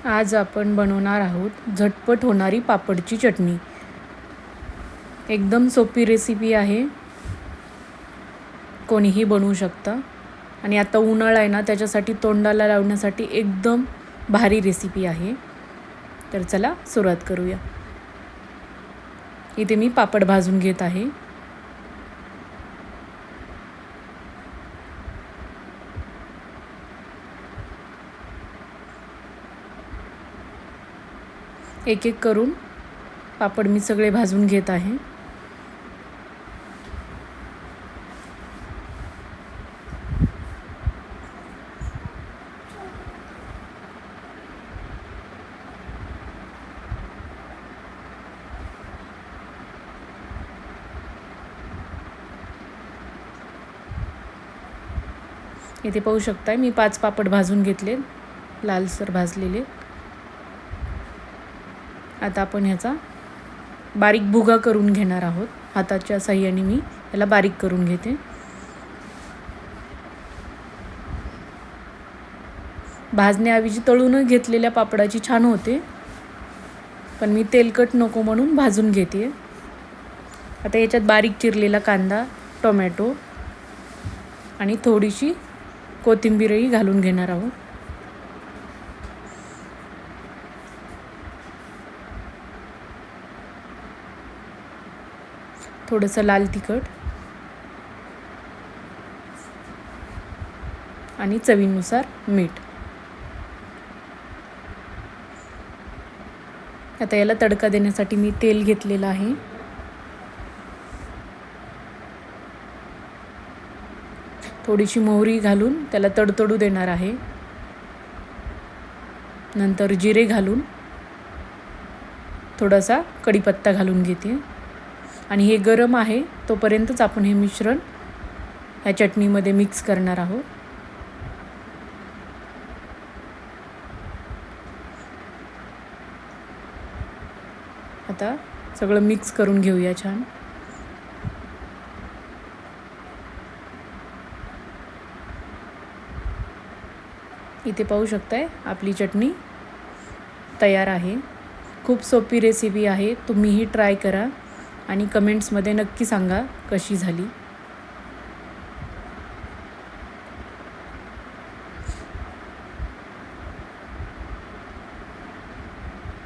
आज आपण बनवणार आहोत झटपट होणारी पापडची चटणी। एकदम सोपी रेसिपी आहे, कोणीही बनवू शकता आणि आता उन्हाळा आहे ना, त्याच्यासाठी तोंडाला लावण्यासाठी एकदम भारी रेसिपी आहे। तर चला सुरुवात करूया। इथे मी पापड भाजून घेत आहे। एक एक करून पापड मी सगळे भाजून घेत आहे। इथे पाहू शकताय मी 5 पापड भाजून घेतले, लालसर भाजलेले। आता आपण ह्याचा बारीक भुगा करून घेणार आहोत। हाताच्या साहाय्याने मी याला बारीक करून घेते। भाजण्याऐवजी तळून घेतलेल्या पापडाची छान होते, पण मी तेलकट नको म्हणून भाजून घेते। आता याच्यात बारीक चिरलेला कांदा, टोमॅटो आणि थोडीशी कोथिंबीरही घालून घेणार आहोत। थोडंसं लाल तिखट आणि चवीनुसार मीठ। आता याला तडका देण्यासाठी मी तेल घेतलेलं आहे। थोडीशी मोहरी घालून त्याला तडतडू देणार आहे। नंतर जिरे घालून थोडासा कढीपत्ता घालून घेते आणि हे गरम आहे तोपर्यंतच आपण हे मिश्रण या चटणीमध्ये मिक्स करणार आहोत। आता सगळं मिक्स करून घेऊया छान। इथे पाहू शकताय आपली चटणी तयार आहे। खूप सोपी रेसिपी आहे, तुम्हीही ट्राय करा आणि कमेंट्समध्ये नक्की सांगा कशी झाली।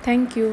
Thank you.